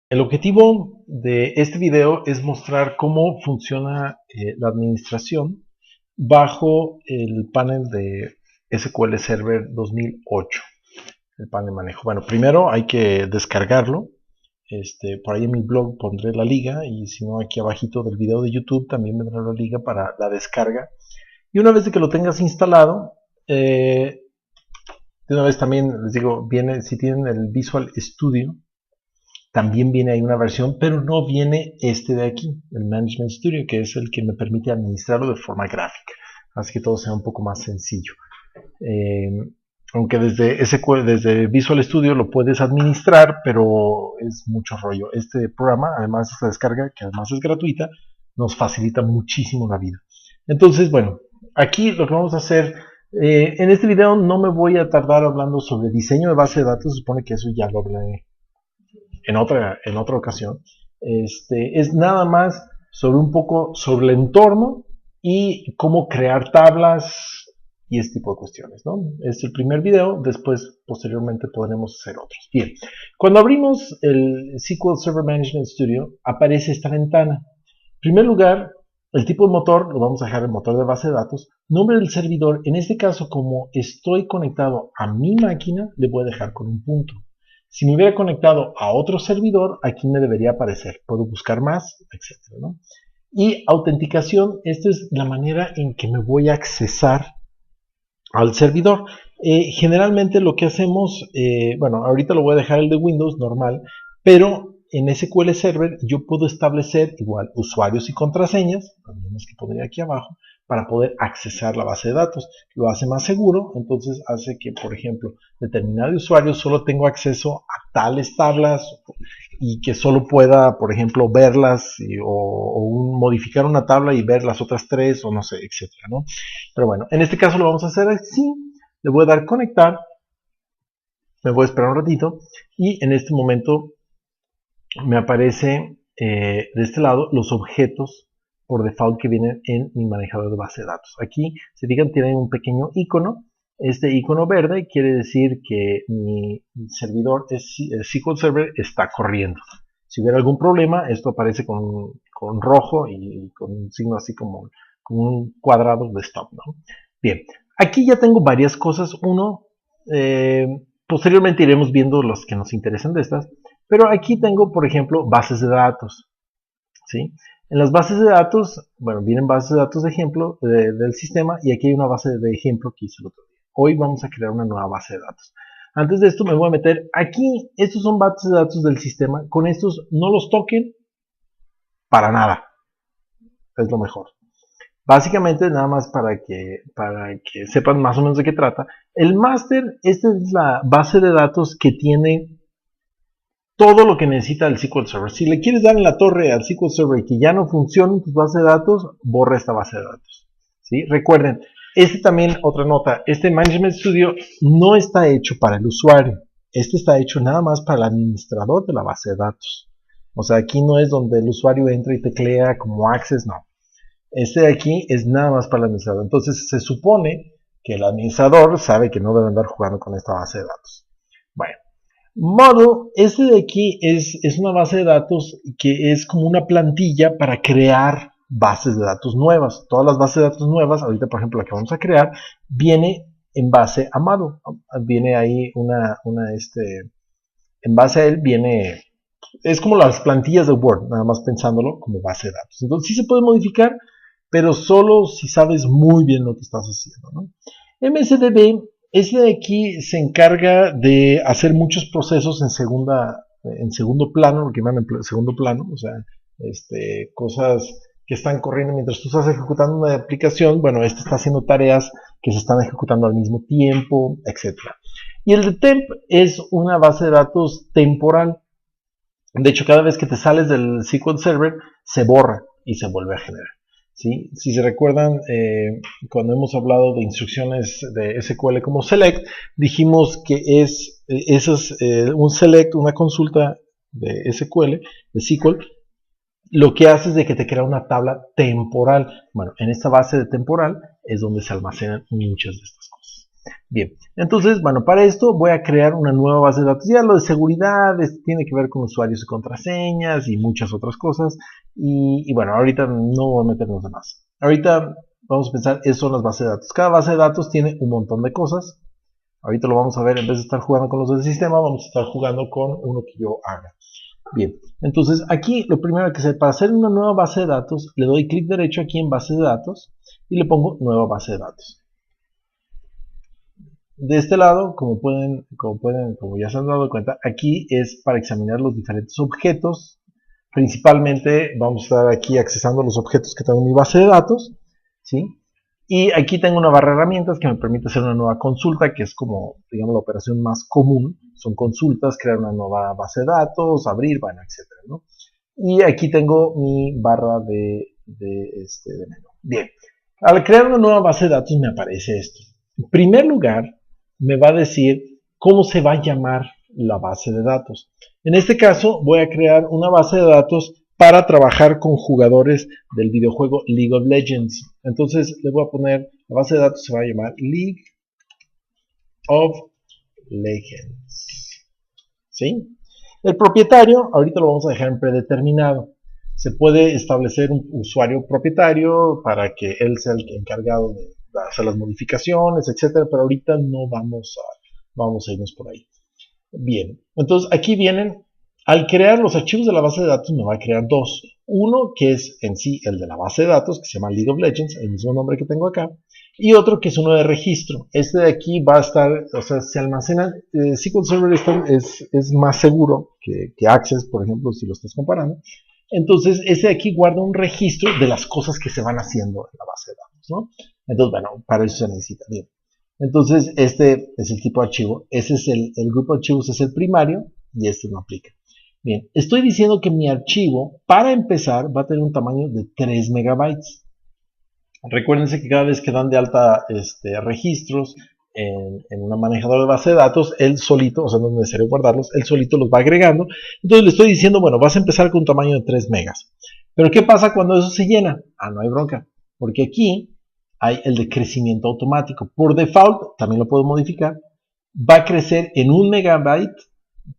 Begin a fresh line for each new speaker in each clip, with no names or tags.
El objetivo de este video es mostrar cómo funciona la administración bajo el panel de SQL Server 2008, el panel de manejo. Bueno, primero hay que descargarlo. Por ahí en mi blog pondré la liga y si no aquí abajito del video de YouTube también vendrá la liga para la descarga. Y una vez de que lo tengas instalado, de una vez también les digo, viene, si tienen el Visual Studio, también viene ahí una versión, pero no viene este de aquí, el Management Studio, que es el que me permite administrarlo de forma gráfica. Así que todo sea un poco más sencillo. Aunque desde Visual Studio lo puedes administrar, pero es mucho rollo. Este programa, además esta descarga, que además es gratuita, nos facilita muchísimo la vida. Entonces, bueno, aquí lo que vamos a hacer, en este video no me voy a tardar hablando sobre diseño de base de datos, se supone que eso ya lo hablé en otra ocasión. Es nada más sobre un poco sobre el entorno y cómo crear tablas y este tipo de cuestiones, ¿no? Es el primer video, después posteriormente podremos hacer otros. Bien, cuando abrimos el SQL Server Management Studio aparece esta ventana. En primer lugar, el tipo de motor, lo vamos a dejar el motor de base de datos. Nombre del servidor, en este caso como estoy conectado a mi máquina, le voy a dejar con un punto. Si me hubiera conectado a otro servidor, aquí me debería aparecer. Puedo buscar más, etc., ¿no? Y autenticación, esta es la manera en que me voy a accesar al servidor. Generalmente lo que hacemos, bueno, ahorita lo voy a dejar el de Windows normal, pero en SQL Server yo puedo establecer igual usuarios y contraseñas, también es que pondría aquí abajo, para poder accesar la base de datos. Lo hace más seguro, entonces hace que, por ejemplo, determinado usuario solo tengo acceso a tales tablas y que solo pueda, por ejemplo, verlas o modificar una tabla y ver las otras tres o no sé, etcétera, ¿no? Pero bueno, en este caso lo vamos a hacer así. Le voy a dar conectar, me voy a esperar un ratito y en este momento me aparece de este lado los objetos por default que vienen en mi manejador de base de datos. Aquí, si fijan, tienen un pequeño icono. Este icono verde quiere decir que mi servidor, el SQL Server, está corriendo. Si hubiera algún problema, esto aparece con rojo y con un signo así como un cuadrado de stop, ¿no? Bien, aquí ya tengo varias cosas. Uno, posteriormente iremos viendo los que nos interesan de estas. Pero aquí tengo, por ejemplo, bases de datos, ¿sí? En las bases de datos, bueno, vienen bases de datos de ejemplo del sistema y aquí hay una base de ejemplo que hice el otro día. Hoy vamos a crear una nueva base de datos. Antes de esto me voy a meter aquí, estos son bases de datos del sistema, con estos no los toquen para nada, es lo mejor. Básicamente, nada más para que sepan más o menos de qué trata. El master, esta es la base de datos que tiene todo lo que necesita el SQL Server. Si le quieres dar en la torre al SQL Server y que ya no funcione tu base de datos, borra esta base de datos. ¿Sí? Recuerden, también otra nota, este Management Studio no está hecho para el usuario. Está hecho nada más para el administrador de la base de datos. O sea, aquí no es donde el usuario entra y teclea como Access, no. Este de aquí es nada más para el administrador. Entonces se supone que el administrador sabe que no debe andar jugando con esta base de datos. Bueno. Model, este de aquí es una base de datos que es como una plantilla para crear bases de datos nuevas. Todas las bases de datos nuevas, ahorita por ejemplo la que vamos a crear, viene en base a Model. Viene ahí en base a él viene, es como las plantillas de Word, nada más pensándolo como base de datos. Entonces sí se puede modificar, pero solo si sabes muy bien lo que estás haciendo, ¿no? MSDB, este de aquí se encarga de hacer muchos procesos en segundo plano, lo que llaman en segundo plano, o sea, cosas que están corriendo mientras tú estás ejecutando una aplicación. Bueno, este está haciendo tareas que se están ejecutando al mismo tiempo, etc. Y el de temp es una base de datos temporal. De hecho, cada vez que te sales del SQL Server, se borra y se vuelve a generar. ¿Sí? Si se recuerdan, cuando hemos hablado de instrucciones de SQL como select, dijimos que un select, una consulta de SQL, de SQL, lo que hace es de que te crea una tabla temporal. Bueno, en esta base de temporal es donde se almacenan muchas de estas cosas. Bien, entonces, bueno, para esto voy a crear una nueva base de datos. Ya lo de seguridad tiene que ver con usuarios y contraseñas y muchas otras cosas. Y bueno, ahorita no voy a meternos de más. Ahorita vamos a pensar, eso son las bases de datos. Cada base de datos tiene un montón de cosas. Ahorita lo vamos a ver, en vez de estar jugando con los del sistema, vamos a estar jugando con uno que yo haga. Bien, entonces aquí lo primero que hacer, para hacer una nueva base de datos, le doy clic derecho aquí en base de datos y le pongo nueva base de datos. De este lado, como ya se han dado cuenta, aquí es para examinar los diferentes objetos. Principalmente vamos a estar aquí accesando los objetos que tengo en mi base de datos, ¿sí? Y aquí tengo una barra de herramientas que me permite hacer una nueva consulta, que es como, digamos, la operación más común. Son consultas, crear una nueva base de datos, abrir, bueno, etcétera, ¿no? Y aquí tengo mi barra de menú. Bien, al crear una nueva base de datos me aparece esto. En primer lugar, me va a decir cómo se va a llamar la base de datos. En este caso, voy a crear una base de datos para trabajar con jugadores del videojuego League of Legends. Entonces, le voy a poner, la base de datos se va a llamar League of Legends. ¿Sí? El propietario, ahorita lo vamos a dejar en predeterminado. Se puede establecer un usuario propietario para que él sea el encargado de hacer las modificaciones, etcétera, pero ahorita no vamos a irnos por ahí. Bien, entonces aquí vienen, al crear los archivos de la base de datos me va a crear dos. Uno que es en sí el de la base de datos, que se llama League of Legends, el mismo nombre que tengo acá, y otro que es uno de registro. Este de aquí va a estar, o sea, se almacena, SQL Server es más seguro que Access, por ejemplo, si lo estás comparando. Entonces, este de aquí guarda un registro de las cosas que se van haciendo en la base de datos, ¿no? Entonces, bueno, para eso se necesita. Bien. Entonces, este es el tipo de archivo. Ese es el grupo de archivos, es el primario, y este no aplica. Bien, estoy diciendo que mi archivo, para empezar, va a tener un tamaño de 3 megabytes. Recuérdense que cada vez que dan de alta registros en una manejadora de base de datos, él solito, o sea, no es necesario guardarlos, él solito los va agregando. Entonces le estoy diciendo, bueno, vas a empezar con un tamaño de 3 megas. Pero ¿qué pasa cuando eso se llena? Ah, no hay bronca, porque aquí hay el de crecimiento automático. Por default, también lo puedo modificar, va a crecer en 1 megabyte.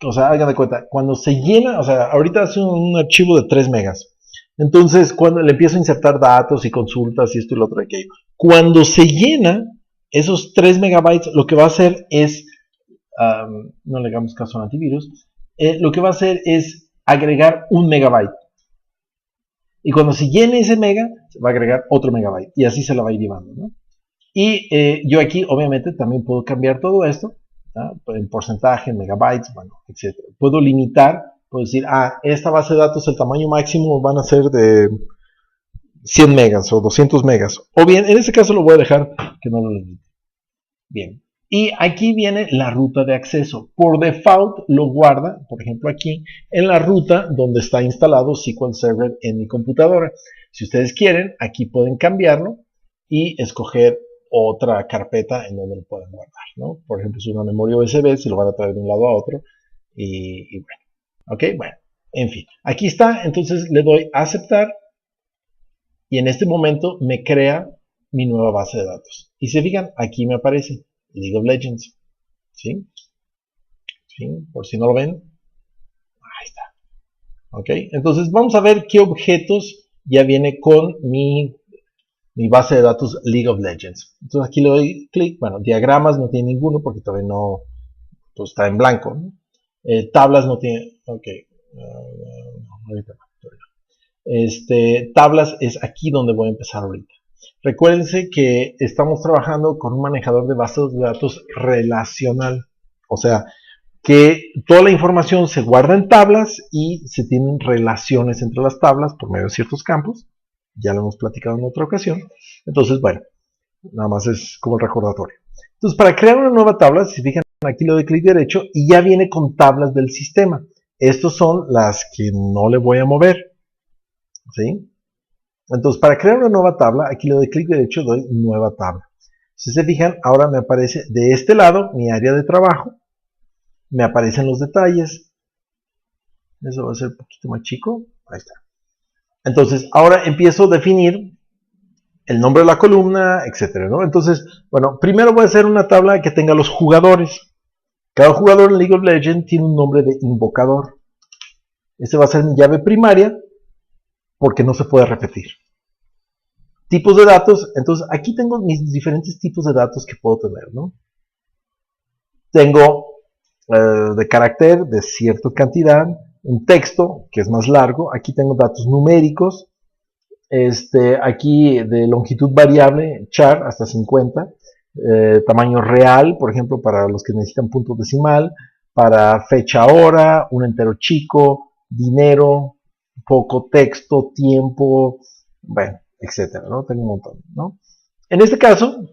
O sea, hagan de cuenta, cuando se llena, o sea, ahorita hace un archivo de 3 megas. Entonces, cuando le empiezo a insertar datos y consultas y esto y lo otro, aquello, cuando se llena esos 3 megabytes, lo que va a hacer es, no le hagamos caso al antivirus, lo que va a hacer es agregar 1 megabyte. Y cuando se llene ese mega, va a agregar otro megabyte. Y así se la va a ir llevando, ¿no? Y yo aquí, obviamente, también puedo cambiar todo esto, ¿no? En porcentaje, en megabytes, bueno, etc. Puedo limitar, puedo decir, esta base de datos, el tamaño máximo van a ser de 100 megas o 200 megas. O bien, en este caso lo voy a dejar que no lo limite. Bien. Y aquí viene la ruta de acceso. Por default lo guarda, por ejemplo aquí, en la ruta donde está instalado SQL Server en mi computadora. Si ustedes quieren, aquí pueden cambiarlo y escoger otra carpeta en donde lo puedan guardar, ¿no? Por ejemplo, si es una memoria USB, se lo van a traer de un lado a otro. Y bueno, ok, bueno, en fin. Aquí está, entonces le doy a aceptar y en este momento me crea mi nueva base de datos. Y se fijan, aquí me aparece League of Legends. ¿Sí? ¿Sí? Por si no lo ven. Ahí está. ¿Ok? Entonces vamos a ver qué objetos ya viene con mi base de datos League of Legends. Entonces aquí le doy clic. Bueno, diagramas no tiene ninguno porque todavía no, pues está en blanco, ¿no? Tablas no tiene. Ok. Ahorita no. Tablas es aquí donde voy a empezar ahorita. Recuérdense que estamos trabajando con un manejador de bases de datos relacional. O sea, que toda la información se guarda en tablas y se tienen relaciones entre las tablas por medio de ciertos campos. Ya lo hemos platicado en otra ocasión. Entonces, bueno, nada más es como el recordatorio. Entonces, para crear una nueva tabla, si se fijan, aquí le doy clic derecho y ya viene con tablas del sistema. Estas son las que no le voy a mover. ¿Sí? Entonces, para crear una nueva tabla, aquí le doy clic derecho, doy nueva tabla. Si se fijan, ahora me aparece de este lado mi área de trabajo. Me aparecen los detalles. Eso va a ser un poquito más chico. Ahí está. Entonces, ahora empiezo a definir el nombre de la columna, etcétera, ¿no? Entonces, bueno, primero voy a hacer una tabla que tenga los jugadores. Cada jugador en League of Legends tiene un nombre de invocador. Este va a ser mi llave primaria porque no se puede repetir. Tipos de datos, entonces aquí tengo mis diferentes tipos de datos que puedo tener, ¿no? Tengo de carácter de cierta cantidad, un texto que es más largo, aquí tengo datos numéricos, aquí de longitud variable, char hasta 50, tamaño real, por ejemplo, para los que necesitan punto decimal, para fecha hora, un entero chico, dinero, poco texto, tiempo, bueno, etcétera, ¿no? Tengo un montón, ¿no? En este caso,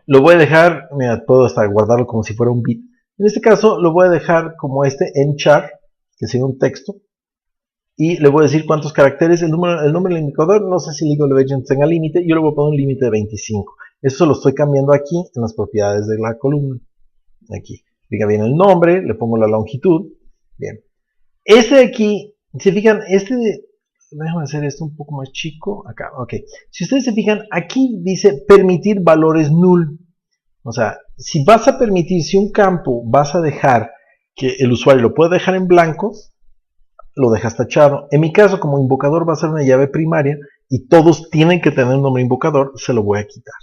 lo voy a dejar, mira, puedo hasta guardarlo como si fuera un bit. En este caso, lo voy a dejar como en char, que sería un texto, y le voy a decir cuántos caracteres, el nombre del indicador, no sé si League of Legends tenga límite, yo le voy a poner un límite de 25. Eso lo estoy cambiando aquí en las propiedades de la columna. Aquí, diga bien el nombre, le pongo la longitud, bien. Este de aquí, si se fijan, déjame hacer esto un poco más chico, acá, ok. Si ustedes se fijan, aquí dice permitir valores null. O sea, si vas a permitir, si un campo vas a dejar que el usuario lo pueda dejar en blanco, lo dejas tachado. En mi caso, como invocador va a ser una llave primaria y todos tienen que tener un nombre invocador, se lo voy a quitar.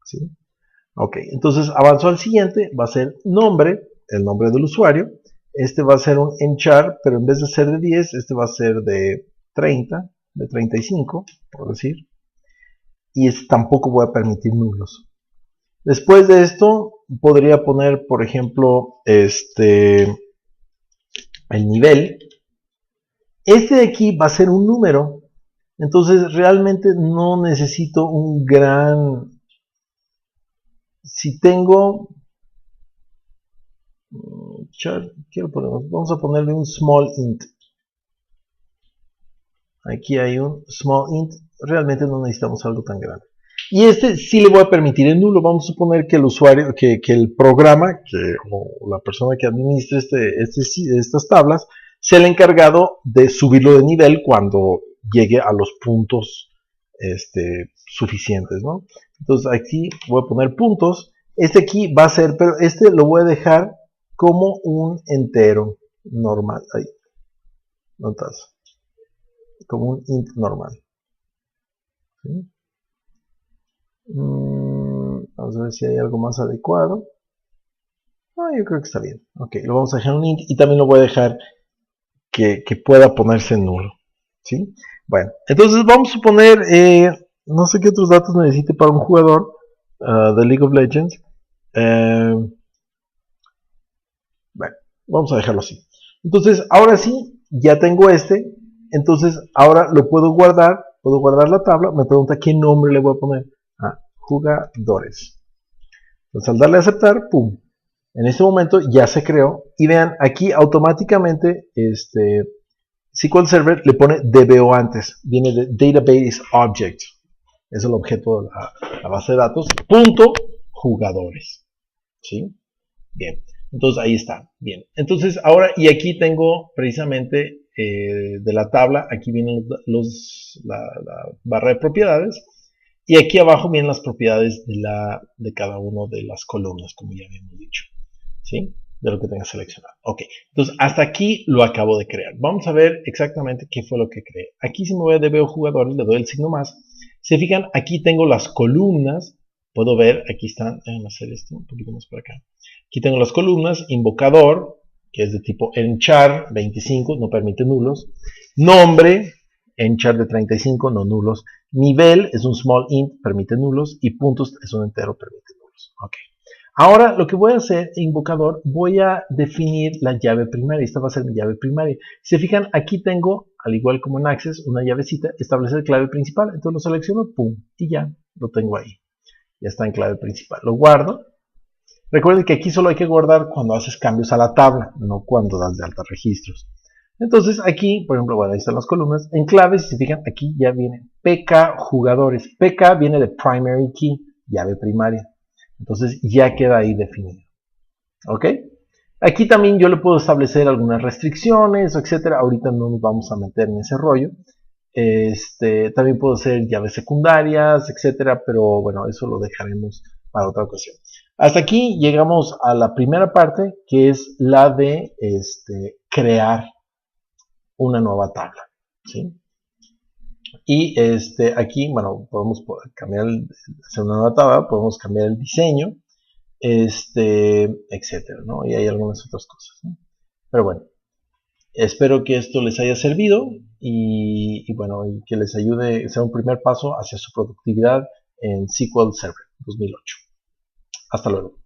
¿Sí? Ok, entonces avanzo al siguiente, va a ser nombre, el nombre del usuario. Este va a ser un enchar, pero en vez de ser de 10, este va a ser de 30, de 35, por decir. Y este tampoco voy a permitir nulos. Después de esto, podría poner, por ejemplo, el nivel. Este de aquí va a ser un número. Entonces, realmente no necesito un gran... Si tengo... vamos a ponerle un small int. Aquí hay un small int. Realmente no necesitamos algo tan grande. Y este sí le voy a permitir el nulo. Vamos a suponer que el usuario, que el programa, o la persona que administre estas tablas, sea el encargado de subirlo de nivel cuando llegue a los puntos suficientes, ¿no? Entonces aquí voy a poner puntos. Este aquí va a ser, pero este lo voy a dejar como un entero normal. Ahí, notas. Como un int normal. ¿Sí? Vamos a ver si hay algo más adecuado. Yo creo que está bien. Ok, lo vamos a dejar un int y también lo voy a dejar que pueda ponerse en nulo. ¿Sí? Bueno, entonces vamos a suponer, no sé qué otros datos necesite para un jugador de League of Legends. Bueno, vamos a dejarlo así. Entonces, ahora sí, ya tengo entonces ahora lo puedo guardar la tabla, me pregunta qué nombre le voy a poner. Jugadores. Entonces al darle a aceptar, pum, en este momento ya se creó y vean, aquí automáticamente SQL Server le pone DBO antes, viene de Database Object, es el objeto de la base de datos, punto jugadores, ¿sí? Bien, entonces ahí está, bien, entonces ahora, y aquí tengo precisamente de la tabla, aquí vienen la barra de propiedades, y aquí abajo vienen las propiedades de cada una de las columnas, como ya habíamos dicho, ¿sí? De lo que tenga seleccionado. Ok, entonces hasta aquí lo acabo de crear. Vamos a ver exactamente qué fue lo que creé. Aquí si me voy a DBO jugadores, le doy el signo más. Se fijan, aquí tengo las columnas. Puedo ver, aquí están, déjenme hacer esto un poquito más por acá. Aquí tengo las columnas, invocador, que es de tipo enchar, 25, no permite nulos. Nombre, enchar de 35, no nulos. Nivel es un small int, permite nulos. Y puntos es un entero, permite nulos. Ok. Ahora lo que voy a hacer, invocador, voy a definir la llave primaria. Esta va a ser mi llave primaria. Si se fijan, aquí tengo, al igual como en Access, una llavecita, establecer clave principal. Entonces lo selecciono, pum, y ya lo tengo ahí. Ya está en clave principal. Lo guardo. Recuerden que aquí solo hay que guardar cuando haces cambios a la tabla, no cuando das de alta registros. Entonces aquí, por ejemplo, bueno, ahí están las columnas. En claves, si se fijan, aquí ya viene PK jugadores. PK viene de Primary Key, llave primaria. Entonces ya queda ahí definido. ¿Ok? Aquí también yo le puedo establecer algunas restricciones, etcétera. Ahorita no nos vamos a meter en ese rollo. También puedo hacer llaves secundarias, etcétera, pero bueno, eso lo dejaremos para otra ocasión. Hasta aquí llegamos a la primera parte, que es la de crear una nueva tabla, ¿sí? Y aquí, bueno, podemos cambiar, hacer una nueva tabla, podemos cambiar el diseño, etcétera, ¿no? Y hay algunas otras cosas, ¿no? Pero bueno, espero que esto les haya servido y bueno, y que les ayude, sea un primer paso hacia su productividad en SQL Server 2008. Hasta luego.